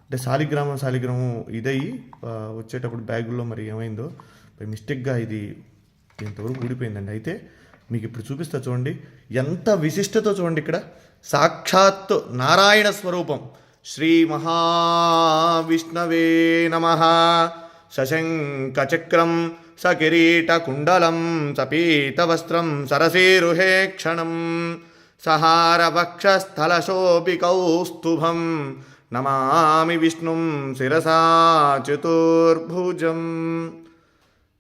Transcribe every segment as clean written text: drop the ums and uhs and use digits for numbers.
అంటే శాలిగ్రామం ఇదయ్యి వచ్చేటప్పుడు బ్యాగుల్లో మరి ఏమైందో మిస్టేక్గా ఇది ఇంతవరకు ఊడిపోయిందండి. అయితే మీకు ఇప్పుడు చూపిస్తా చూడండి, ఎంత విశిష్టతో చూడండి. ఇక్కడ సాక్షాత్ నారాయణ స్వరూపం. శ్రీ మహావిష్ణవే నమః. సశంఖచక్రం సకిరీటకుండలం సపీతవస్త్రం సరసీరుహే క్షణం సహారవక్షస్థలశోభికౌస్తుభం నమామి విష్ణుం శిరసా చతుర్భుజం.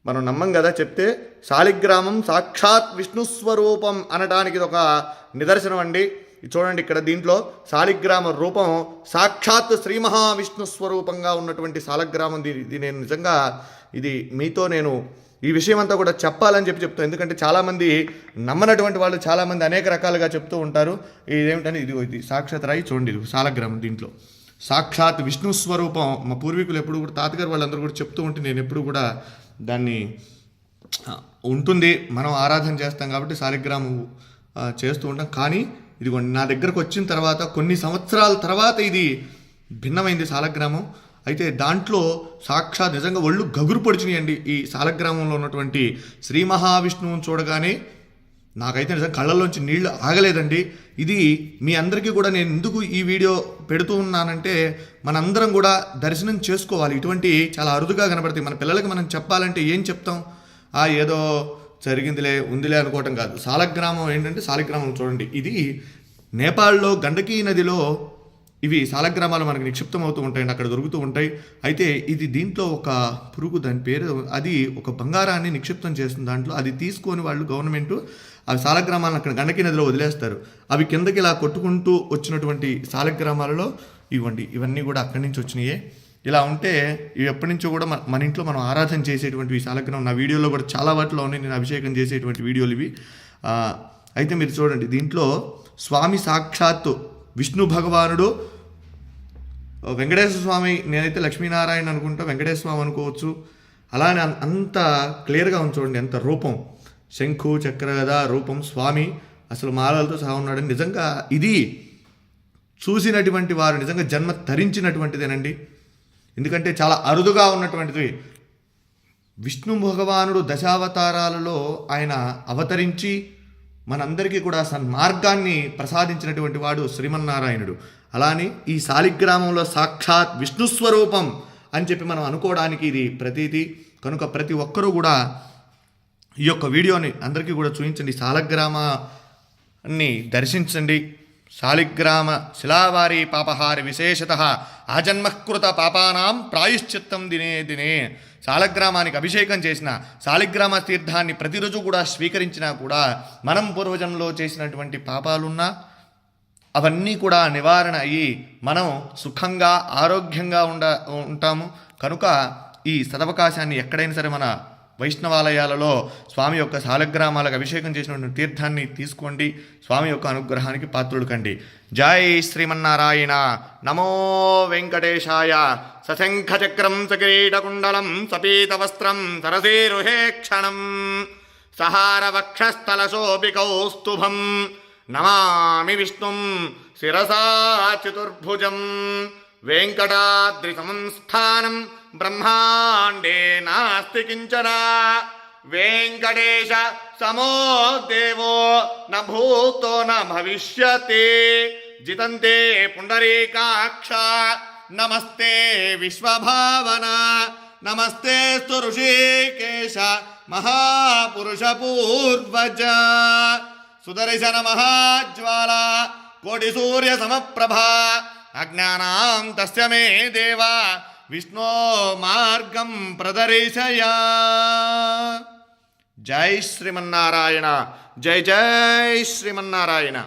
మనం నమ్మం కదా చెప్తే. శాలిగ్రామం సాక్షాత్ విష్ణుస్వరూపం అనడానికి ఇది ఒక నిదర్శనం అండి. చూడండి ఇక్కడ దీంట్లో శాలిగ్రామ రూపం సాక్షాత్ శ్రీ మహావిష్ణు స్వరూపంగా ఉన్నటువంటి శాలిగ్రామం. ఇది నేను నిజంగా మీతో నేను ఈ విషయం అంతా కూడా చెప్పాలని చెప్తాను. ఎందుకంటే చాలామంది నమ్మనటువంటి వాళ్ళు చాలామంది అనేక రకాలుగా చెప్తూ ఉంటారు. ఇదేమిటని ఇది సాక్షాత్ రాయి చూడండి, ఇది శాలిగ్రామం. దీంట్లో సాక్షాత్ విష్ణు స్వరూపం. మా పూర్వీకులు ఎప్పుడు కూడా తాతగారు వాళ్ళందరూ కూడా చెప్తూ ఉంటే నేను ఎప్పుడు కూడా దాన్ని ఉంటుంది, మనం ఆరాధన చేస్తాం కాబట్టి శాలిగ్రామం చేస్తూ ఉంటాం. కానీ ఇదిగోండి నా దగ్గరకు వచ్చిన తర్వాత కొన్ని సంవత్సరాల తర్వాత ఇది భిన్నమైంది శాలిగ్రామం. అయితే దాంట్లో సాక్షాత్ నిజంగా ఒళ్ళు గగురు పొడిచినాయండి. ఈ శాలిగ్రామంలో ఉన్నటువంటి శ్రీ మహావిష్ణువుని చూడగానే నాకైతే నిజంగా కళ్ళల్లోంచి నీళ్లు ఆగలేదండి. ఇది మీ అందరికీ కూడా నేను ఎందుకు ఈ వీడియో పెడుతూ ఉన్నానంటే మనందరం కూడా దర్శనం చేసుకోవాలి. ఇటువంటి చాలా అరుదుగా కనబడతాయి. మన పిల్లలకి మనం చెప్పాలంటే ఏం చెప్తాం? ఏదో జరిగిందిలే ఉందిలే అనుకోవటం కాదు. శాలిగ్రామం ఏంటంటే శాలిగ్రామం చూడండి, ఇది నేపాల్లో గండకీ నదిలో ఇవి శాలిగ్రామాలు మనకి నిక్షిప్తం అవుతూ ఉంటాయండి, అక్కడ దొరుకుతూ ఉంటాయి. అయితే ఇది దీంట్లో ఒక పురుగు, దాని పేరు, అది ఒక బంగారాన్ని నిక్షిప్తం చేస్తుంది దాంట్లో. అది తీసుకొని వాళ్ళు గవర్నమెంట్ ఆ శాలిగ్రామాలను అక్కడ గండకీ నదిలో వదిలేస్తారు. అవి కిందకి ఇలా కొట్టుకుంటూ వచ్చినటువంటి శాలిగ్రామాలలో ఇవన్నీ కూడా అక్కడి నుంచి వచ్చినాయే. ఇలా ఉంటే ఇవి ఎప్పటి నుంచో కూడా మన ఇంట్లో మనం ఆరాధన చేసేటువంటి శాలిగ్రామం. నా వీడియోలో కూడా చాలా వాటిలో ఉన్నాయి, నేను అభిషేకం చేసేటువంటి వీడియోలు ఇవి. అయితే మీరు చూడండి, దీంట్లో స్వామి సాక్షాత్తు విష్ణు భగవానుడు, వెంకటేశ్వర స్వామి, నేనైతే లక్ష్మీనారాయణ అనుకుంటా, వెంకటేశ్వర స్వామి అనుకోవచ్చు. అలానే అంత క్లియర్గా ఉంది చూడండి, ఎంత రూపం, శంఖు చక్రగద రూపం, స్వామి అసలు మాలలతో సహా ఉన్నాడు. నిజంగా ఇది చూసినటువంటి వారు నిజంగా జన్మ తరించినటువంటిదేనండి. ఎందుకంటే చాలా అరుదుగా ఉన్నటువంటిది. విష్ణు భగవానుడు దశావతారాలలో ఆయన అవతరించి మనందరికీ కూడా సన్మార్గాన్ని ప్రసాదించినటువంటి వాడు శ్రీమన్నారాయణుడు. అలానే ఈ శాలిగ్రామంలో సాక్షాత్ విష్ణుస్వరూపం అని చెప్పి మనం అనుకోవడానికి ఇది ప్రతీతి. కనుక ప్రతి ఒక్కరూ కూడా ఈ యొక్క వీడియోని అందరికీ కూడా చూపించండి, శాలిగ్రామాన్ని దర్శించండి. శాలిగ్రామ శిలావారి పాపహారి విశేషత ఆజన్మకృత పాపానాం ప్రాయశ్చిత్తం దినే దినే. శాలిగ్రామానికి అభిషేకం చేసిన, శాలిగ్రామ తీర్థాన్ని ప్రతిరోజు కూడా స్వీకరించినా కూడా మనం పూర్వజన్మలో చేసినటువంటి పాపాలున్నా అవన్నీ కూడా నివారణ అయ్యి మనం సుఖంగా ఆరోగ్యంగా ఉంటాము. కనుక ఈ సదవకాశాన్ని ఎక్కడైనా సరే మన వైష్ణవాలయాలలో స్వామి యొక్క శాలిగ్రామాలకు అభిషేకం చేసినటువంటి తీర్థాన్ని తీసుకోండి. స్వామి యొక్క అనుగ్రహానికి పాత్రులు కండి. జై శ్రీమన్నారాయణ. నమో వెంకటేశాయ. సశంఖచక్రం సకిరీటకుండలం సపీతవస్త్రం సరసీరుహే క్షణం సహారవక్షస్థలశోభికౌస్తుభం నమామి విష్ణుం శిరసా చతుర్భుజం. వెంకటాద్రి సంస్థానం బ్రహ్మాండే నాస్తి కించన. వెంకటేశ సమో దేవో న భూతో న భవిష్యతి. జితంతే పుండరీకాక్ష నమస్తే విశ్వభావన. నమస్తే స్తు ఋషికేశ మహాపురుష పూర్వజ. సుదర్శన మహాజ్వాల కోటి సూర్య సమప్రభా. అజ్ఞానాం తస్య మే దేవా విష్ణో మార్గం ప్రదర్శయ. జై శ్రీమన్నారాయణ. జై జై శ్రీమన్నారాయణ.